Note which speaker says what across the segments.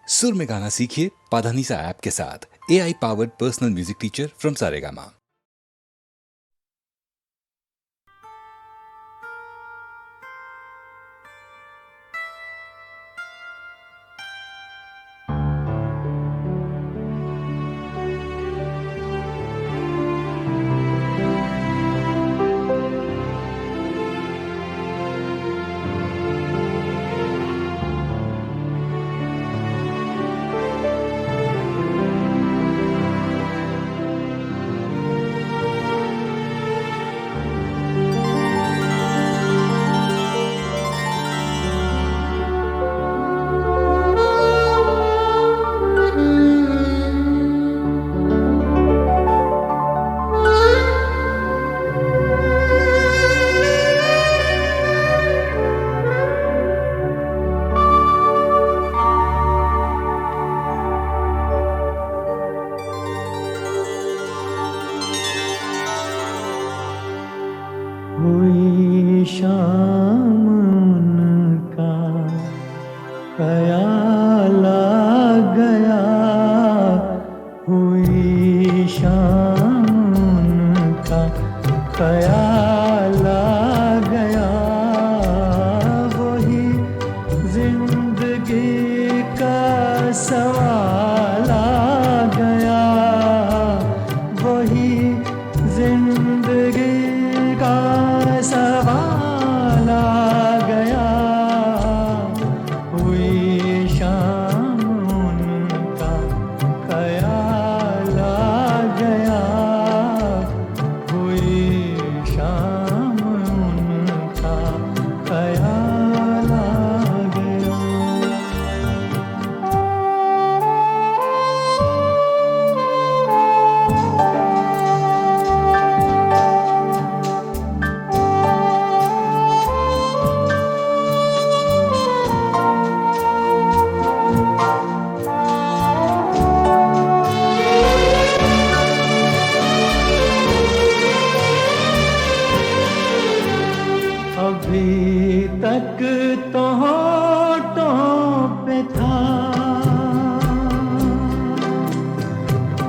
Speaker 1: सुर में गाना सीखिए पाधानीसा ऐप के साथ। AI powered personal music teacher from Saregama.
Speaker 2: हुई शाम उनका ख्याल आ गया, हुई शाम उनका ख्याल आ गया, वही जिंदगी का सवाल आ गया, वही जिंदगी का सवाल आ गया, हुई शाम उनका ख्याल आ गया, हुई शाम उनका ख्याल आ गया। अभी तक तो होठों पे था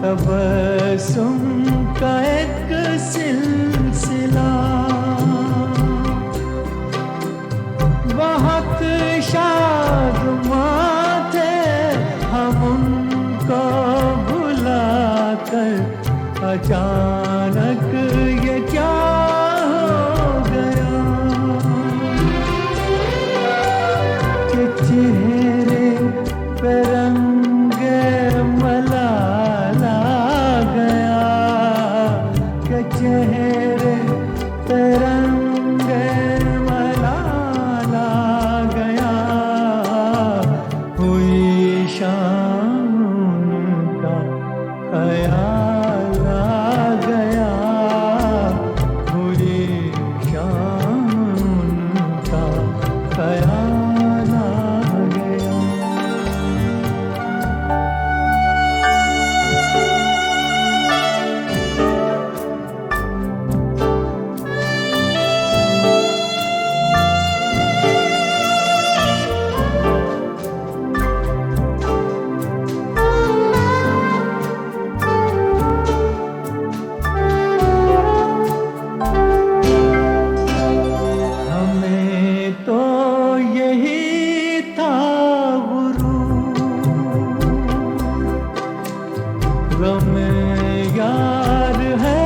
Speaker 2: तबस्सुम का एक सिलसिला, बहुत शादमां थे हम उनको भुलाकर, अचानक ये क्या हो गया कि चेहरे पे रंगे मलाल आ गया, कि चेहरे पे रंगे मलाल आ गया, हुई शाम उनका ख्याल आ गया, हुई शाम उनका ख्याल आ गया। हमें तो यही था गुरूर, गम यार है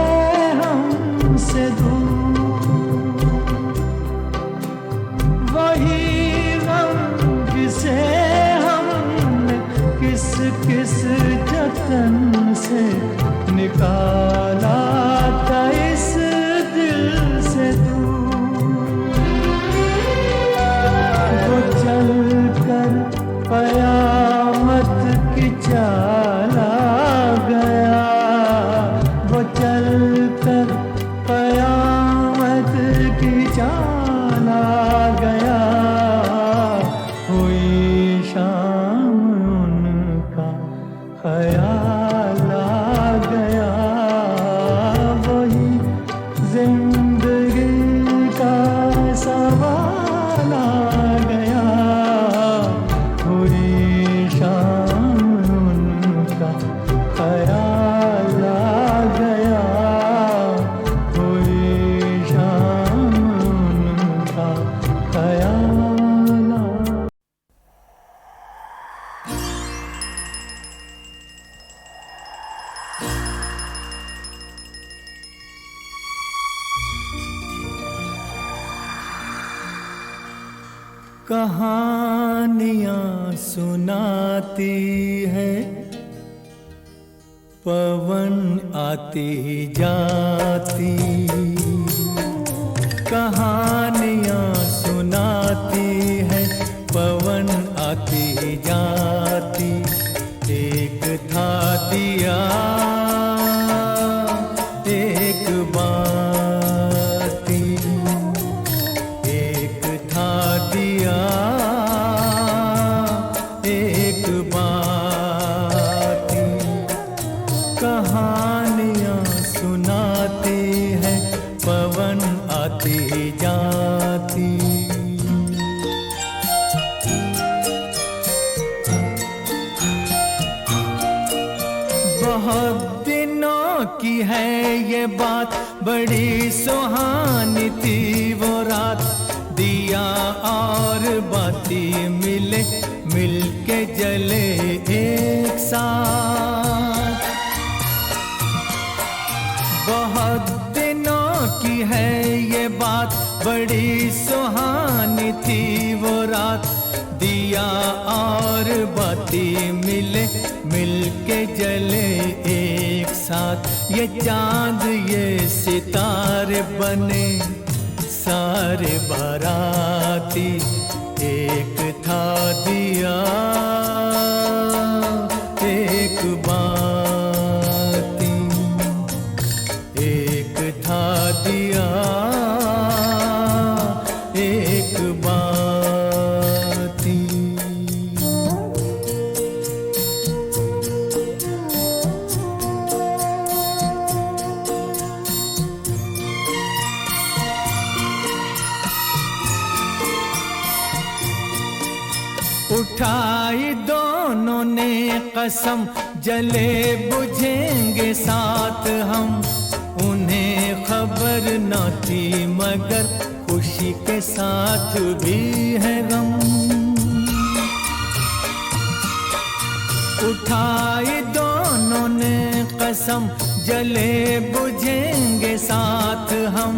Speaker 2: हमसे दूर, वही गम जिसे हमने किस किस जतन से निकाला था इस दिल से दूर, वो चल कर कयामत की चाल आ गया, वो चल कर कयामत की चाल आ गया, हुई शाम उनका ख्याल आ गया, वही जिंदगी का सवाल आ गया, हुई शाम कहानियां सुनाती है, पवन आती जाती। कहानियां सुनाती है, पवन आती जाती। एक था दिया एक बाती, एक था दिया एक बाती। कहानियां सुनाती है, पवन आती जाती। बहुत दिनों की है ये बात, बड़ी सुहानी थी वो रात। दिया और बाती मिले, मिलके जले एक साथ। बहुत दिनों की है ये बात, बड़ी सुहानी थी वो रात। दिया और बाती मिले, मिलके जले एक साथ। ये चांद ये सितारे बने सारे बाराती। एक था दिया एक बाती, एक था दिया एक बाती। उठाई दोनों ने कसम, जले बुझेंगे साथ हम। उन्हें खबर न थी मगर खुशी के साथ भी है गम। उठाई दोनों ने कसम, जले बुझेंगे साथ हम।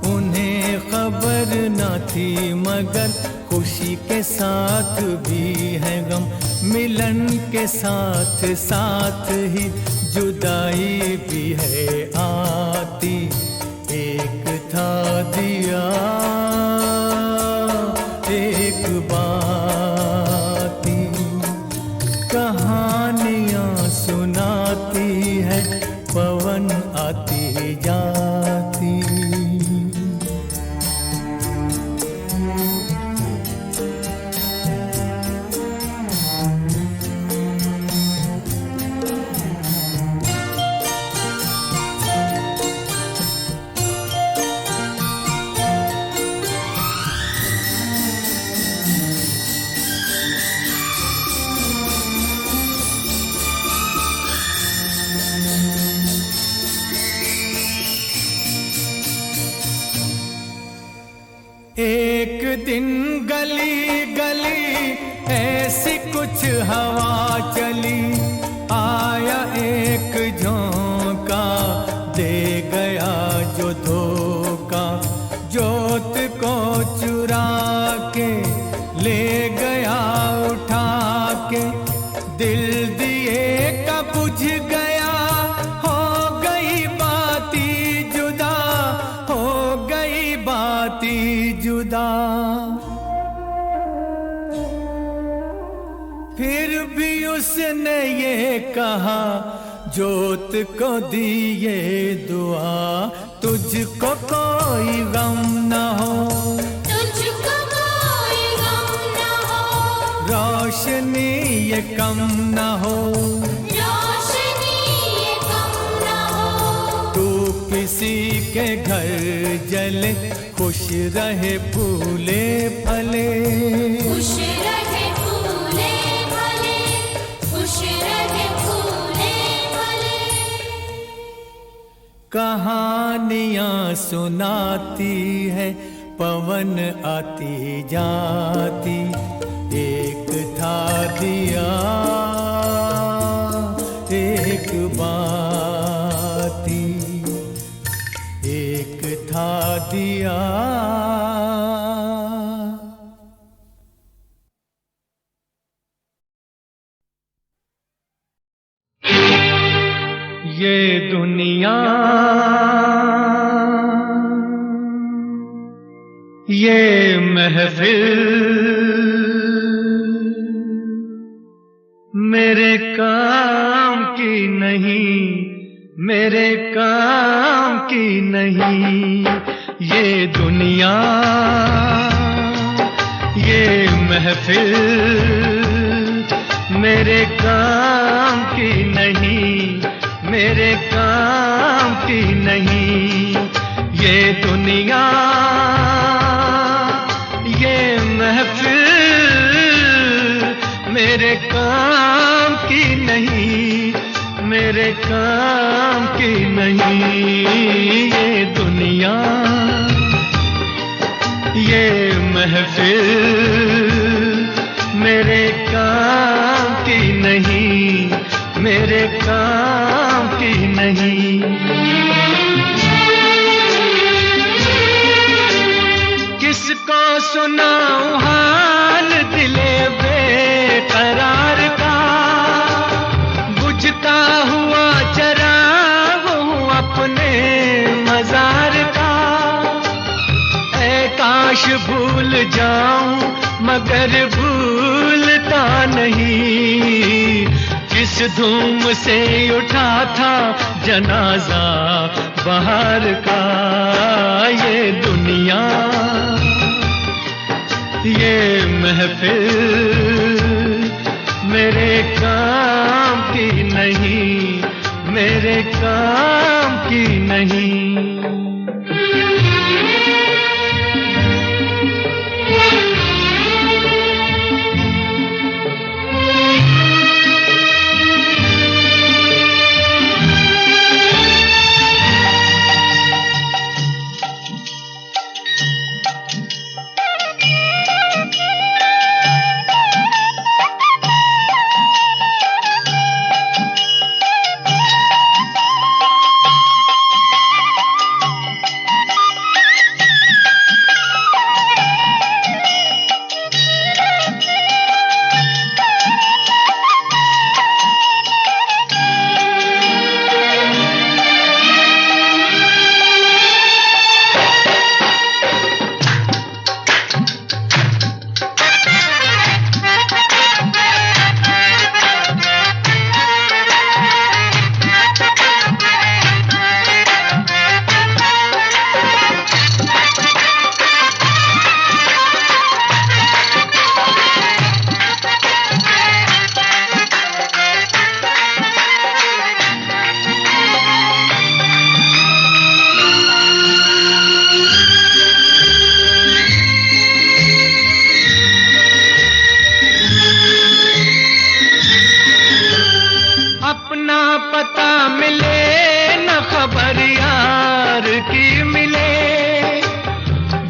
Speaker 2: उन्हें खबर न थी मगर खुशी के साथ भी है गम। मिलन के साथ साथ ही जुदाई भी है आती। एक था दिया एक बाती। कहानियां सुनाती है, पवन आती जाती। एक दिन गली गली ऐसी कुछ हवा चली। आया एक झोंका, दे गया जो धोखा। जोत को चुरा के ले गया उठा के। दिल दिए का बुझ गया, हो गई बाती जुदा, हो गई बाती जुदा। फिर भी उसने ये कहा, जोत को दिए दुआ। तुझको कोई गम न हो,
Speaker 3: तुझको कोई गम न हो।
Speaker 2: रोशनी ये कम न हो,
Speaker 3: रोशनी ये कम न हो।
Speaker 2: तू किसी के घर जले, खुश रहे फूले फले।
Speaker 3: खुश रहे फूले फले, खुश रहे फूले फले।
Speaker 2: कहानियां सुनाती है, पवन आती जाती। एक था दिया एक बाती, एक था दिया ये दुनिया, ये महफिल मेरे काम की नहीं, मेरे काम की नहीं। ये दुनिया, ये महफिल मेरे काम की नहीं, मेरे काम की नहीं। ये दुनिया, ये महफिल मेरे काम की नहीं, मेरे काम की नहीं। ये दुनिया, ये महफिल मेरे काम की नहीं, मेरे काम की नहीं। किसको सुनाऊं हाल दिले बेकरार का, बुझता हुआ चराग हूँ अपने मजार का। ऐ काश भूल जाऊं मगर भूलता नहीं, किस धूम से उठा था जनाजा बाहर का। ये दुनिया, ये महफिल मेरे काम की नहीं, मेरे काम की नहीं। पता मिले न खबर यार की मिले,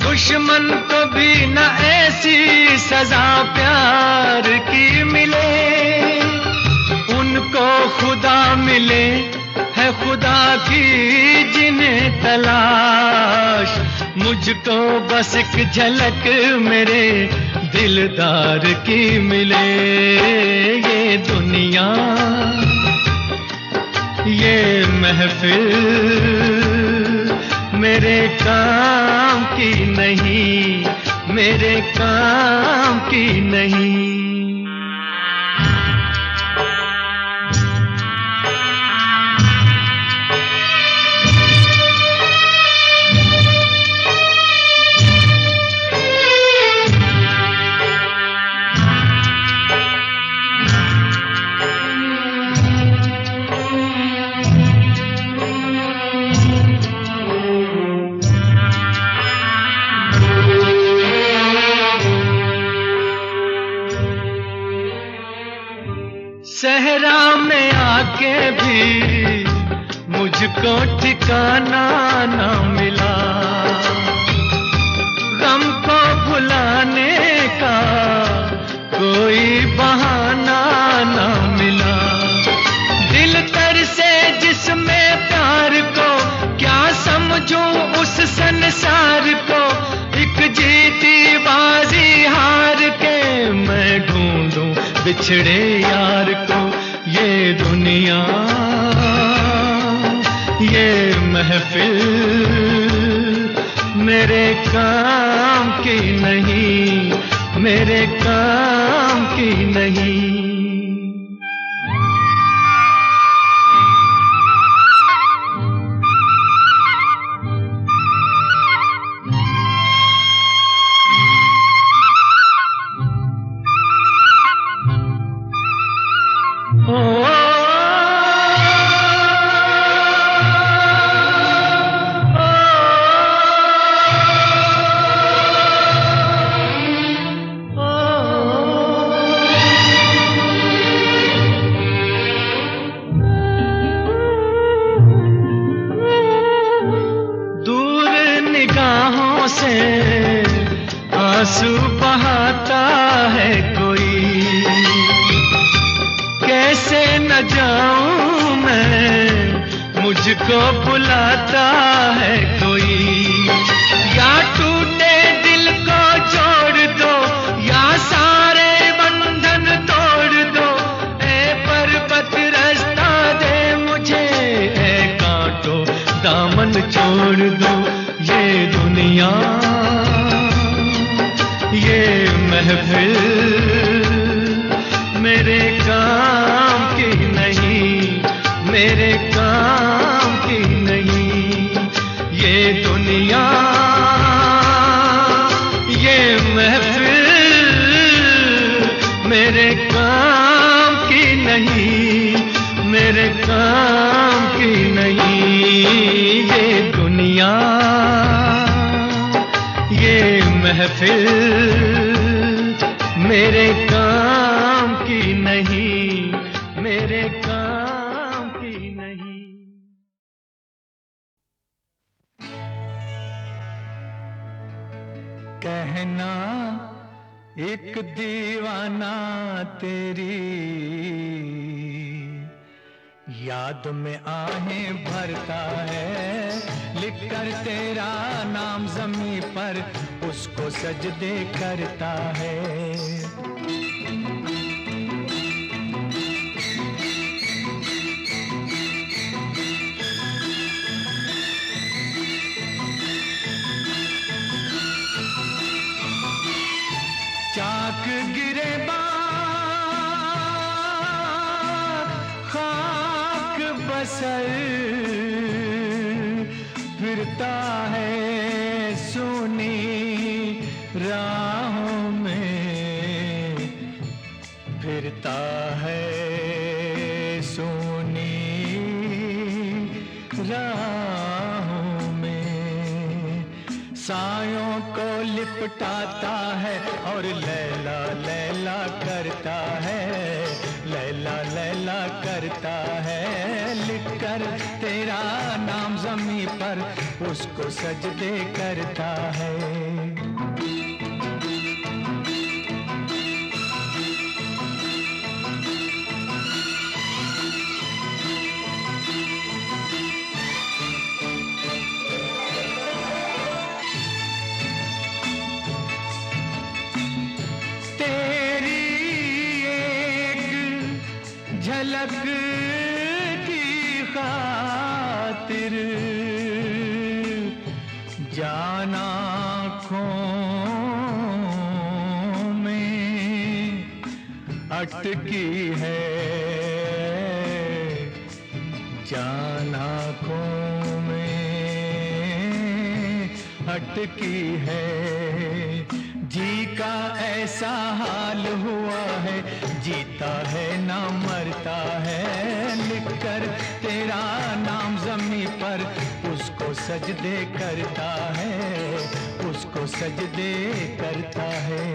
Speaker 2: दुश्मन को भी न ऐसी सजा प्यार की मिले। उनको खुदा मिले है खुदा की जिन्हें तलाश, मुझको बस एक झलक मेरे दिलदार की मिले। ये दुनिया, ये महफिल मेरे काम की नहीं, मेरे काम की नहीं। सहरा में आके भी मुझको ठिकाना ना मिला, गम को भुलाने का कोई बहाना ना मिला। दिल तर से जिसमें प्यार को क्या समझूं उस संसार को, एक जीती बाजी हार के मैं ढूंढूं बिछड़े यार को। ये दुनिया, ये महफिल मेरे काम की नहीं, मेरे काम की नहीं। आंसू बहाता है कोई, कैसे न जाऊं मैं, मुझको बुलाता है कोई। या टूटे दिल को जोड़ दो, या सारे बंधन तोड़ दो। ए पर्वत रास्ता दे मुझे, ए कांटो दामन छोड़ दो। ये दुनिया ये महफिल मेरे काम की नहीं, मेरे काम की नहीं। ये दुनिया ये महफिल मेरे काम की नहीं, मेरे काम की नहीं। ये दुनिया ये महफिल मेरे काम की नहीं, मेरे काम की नहीं। कहना एक दीवाना तेरी याद में आहें भरता है। लिखकर तेरा नाम ज़मीं पर उसको सजदे करता है। चाक गिरे खाक बसर फिरता है सोनी राहों में, फिरता है सोनी राहों में। सायों को लिपटाता है और लैला लैला करता है, लैला लैला करता है। लिखकर तेरा नाम ज़मीं पर उसको सजदे करता है। झलक की खातिर जान आँखों में अटकी है, जान आँखों में अटकी है। जी का ऐसा हाल हुआ है, जीता है ना मरता है। लिखकर तेरा नाम ज़मीं पर उसको सजदे करता है, उसको सजदे करता है।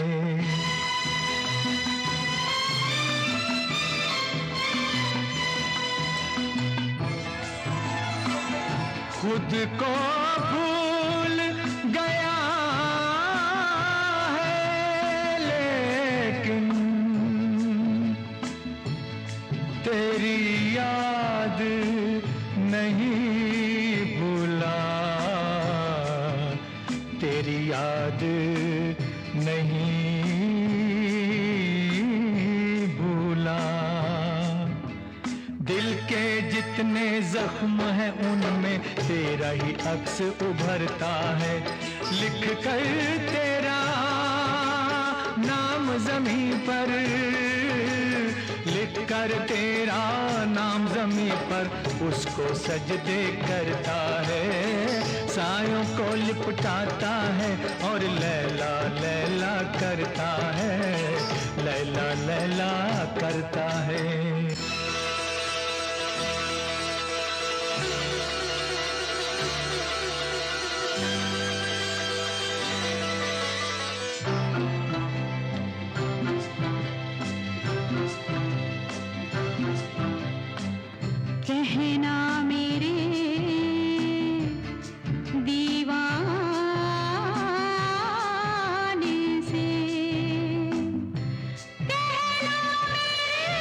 Speaker 2: खुद को भूल गया है लेकिन तेरी याद नहीं भूला, तेरी याद नहीं भूला। दिल के जितने जितने जख्म हैं उनमें तेरा ही अक्स उभरता है। लिख कर तेरा नाम ज़मीं पर, लिख कर तेरा नाम ज़मीं पर उसको सजदे करता है। सायों को लिपटाता है और लैला लैला करता है, लैला लैला करता है।
Speaker 3: कहना मेरे दीवाने से, कहना मेरे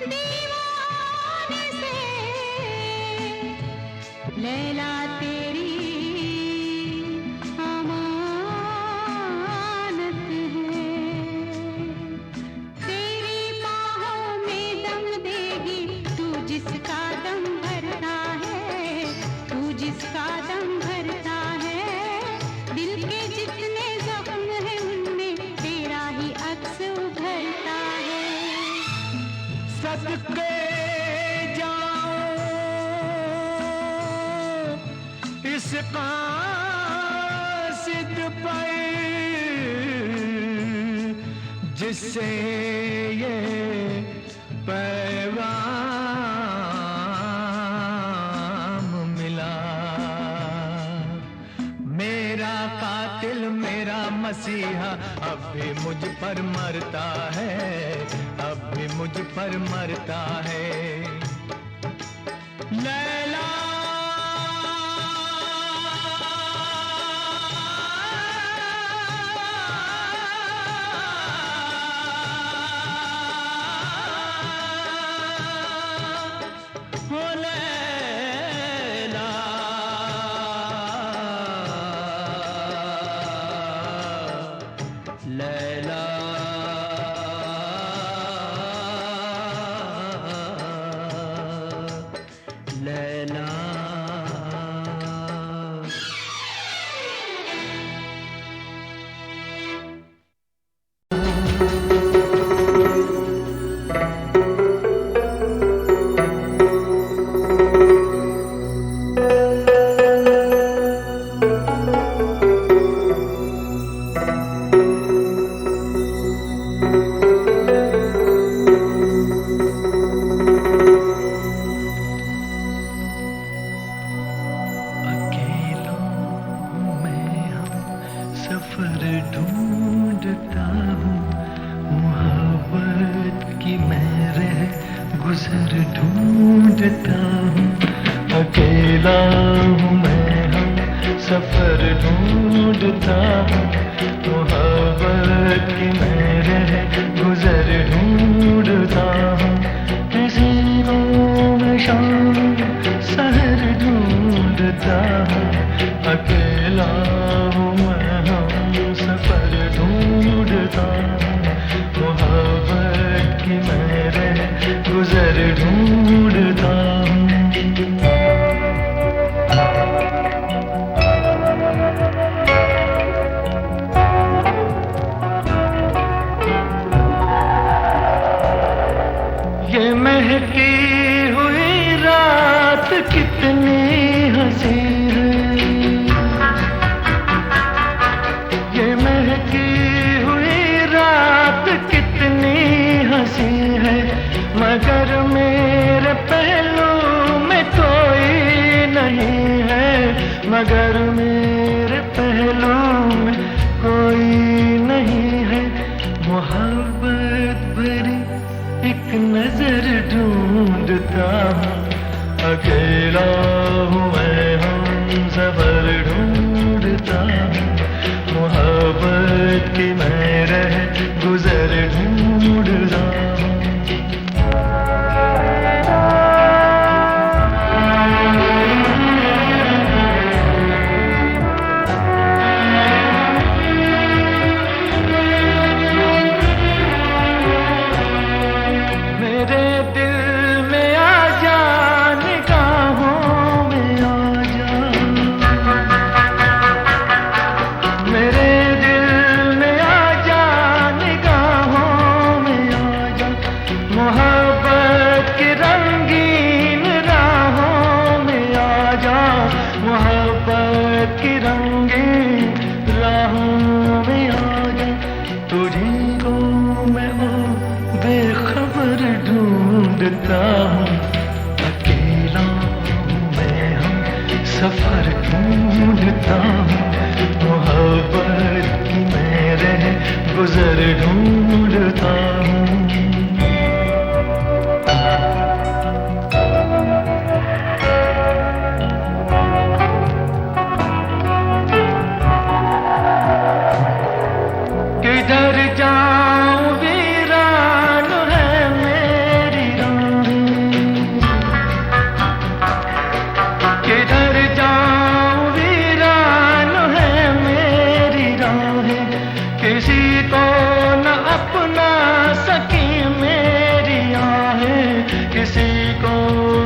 Speaker 3: दीवाने से, लैला तेरी अमानत है। तेरी बाहों में दम देगी तू जिसका दम भरता है, तू जिसका दम भरता है। दिल के जितने जख्म हैं उनमें तेरा ही अक्स उभरता है।
Speaker 2: सदके जाऊं इस कासिद पर जिससे ये पैगाम मिला। मेरा कातिल मेरा मसीहा अब भी मुझ पर मरता है, अब भी मुझ पर मरता है। लैला हो लैला, लैला लैला। अकेला हूँ मैं हम सफर ढूंढता हूँ, मोहब्बत की मैं रह गुजर ढूंढता हूँ। अकेला हूँ मैं हम सफर ढूंढता हूँ, मोहब्बत की मैं रह गुजर ढूंढता हूँ। किसी को मैं शाम सहर ढूंढता हूँ। अकेला हूँ मैं हम सफर ढूंढता हूँ, मोहब्बत की मैं रह गुजर ढूंढता हूँ। ये महकी हुई रात कितनी हंसी है, ये महकी हुई रात कितनी हंसी है। मगर मेरे पहलू में कोई नहीं है, मगर मेरे पहलू में कोई नहीं है। मोहब्बत भरी एक नजर ढूंढता हूँ। अकेला हूँ मैं हम सफर ढूंढता हूँ, मोहब्बत की मैं रह गुजर ढूंढता हूँ। मेरे दिल में मोहब्बत की रंगीन राहों में आ जा, मोहब्बत की रंगीन राहों में आ जा। तुझी को मैं ओ बेखबर ढूंढता हूँ, अकेला हूँ मैं हम सफर ढूंढता हूँ। मोहब्बत की मैं रह गुजर ढूंढता हूँ। किधर जाऊं वीरान है मेरी राहें, किधर जाऊं वीरान है मेरी राहें। किसी को न अपना सकी मेरी आहें, किसी को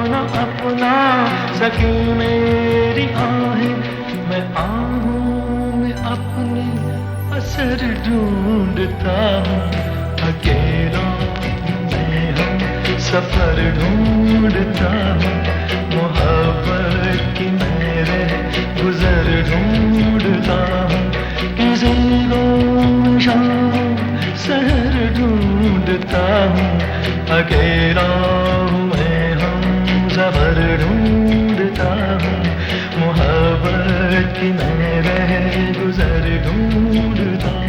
Speaker 2: न अपना सकी मेरी आहें। मैं आहूं में अपनी असर ढूंढता हूँ, अकेला मैं हम सफर ढूंढता हूँ। मोहब्बत की मैं रह गुजर ढूंढता हूँ। किसी को शाम सहर ढूंढता हूँ, अकेला मैं हम सफर ढूंढता हूँ। मोहब्बत की मैं रह गुजर ढूंढता हूँ।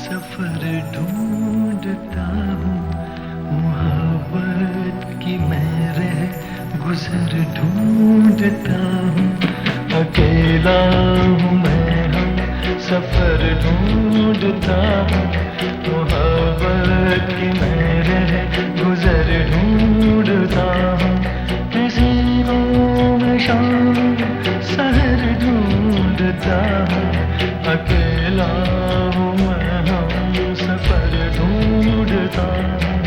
Speaker 2: सफर ढूंढता हूँ, मोहब्बत की मैं रह गुजर ढूंढता हूँ। अकेला हूँ मैं हम सफर ढूंढता हूँ, मोहब्बत की मैं रह गुजर ढूंढता हूँ। किसी को मैं शाम सहर ढूंढता हूँ, अकेला हूँ मैं हम सफर ढूंढता हूँ।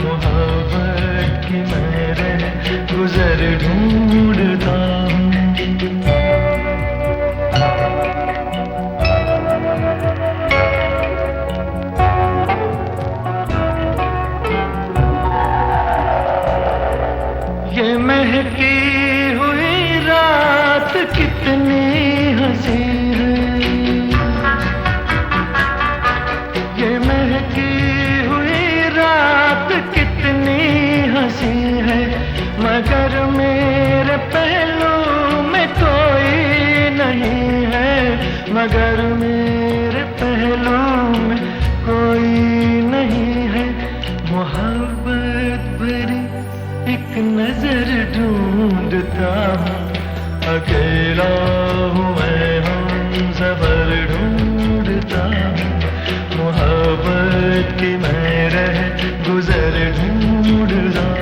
Speaker 2: मोहब्बत की मैं रह गुजर ढूंढता हूँ। ये महकी हुई रात कितनी हंसी है, ये महकी हुई रात कितनी हंसी है। मगर मेरे पहलू में कोई नहीं है, मगर मेरे पहलू में कोई नहीं है। मोहब्बत भरी एक नजर ढूंढता हूँ, अकेला हूँ मैं हम सफर ढूंढता हूँ। मोहब्बत की मैं रह गुजर ढूंढता हूँ।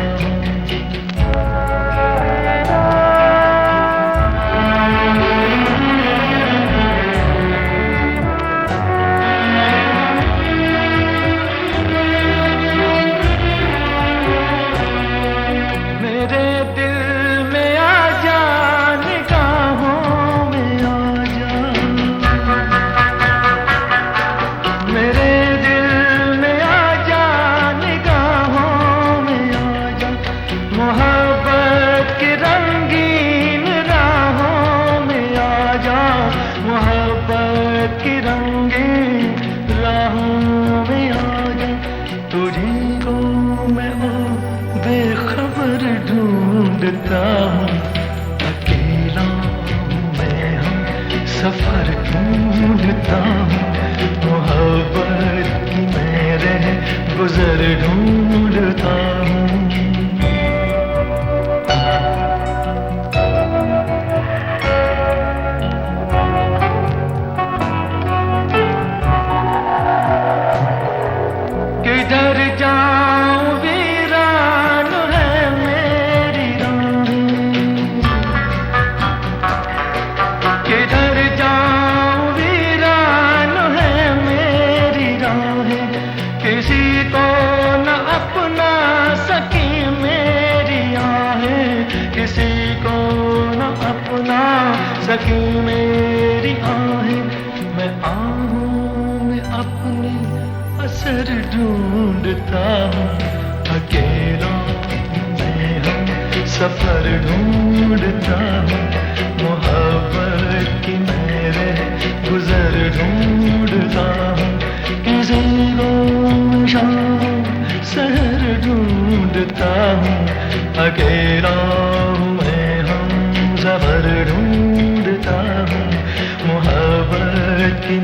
Speaker 2: ढूंढता हूँ, अकेला मैं हूँ सफर ढूंढता हूँ। मोहब्बत की मैं रह गुजर ढूंढता हूँ। किधर जाऊं वीरान है मेरी राहें, किधर जाऊं वीरान है मेरी राहें, किसी को न अपना सकी मेरी आहें, किसी को न अपना सकी मेरी आहें। मैं आहूं में अपने असर ढूंढता हूँ, अकेला मैं हम सफर ढूंढता हूँ, मोहब्बत की मेरे गुजर ढूंढता हूँ, किसी को शाम सहर ढूंढता हूँ, अकेला मैं हम सफर ढूंढता हूँ, मोहब्बत की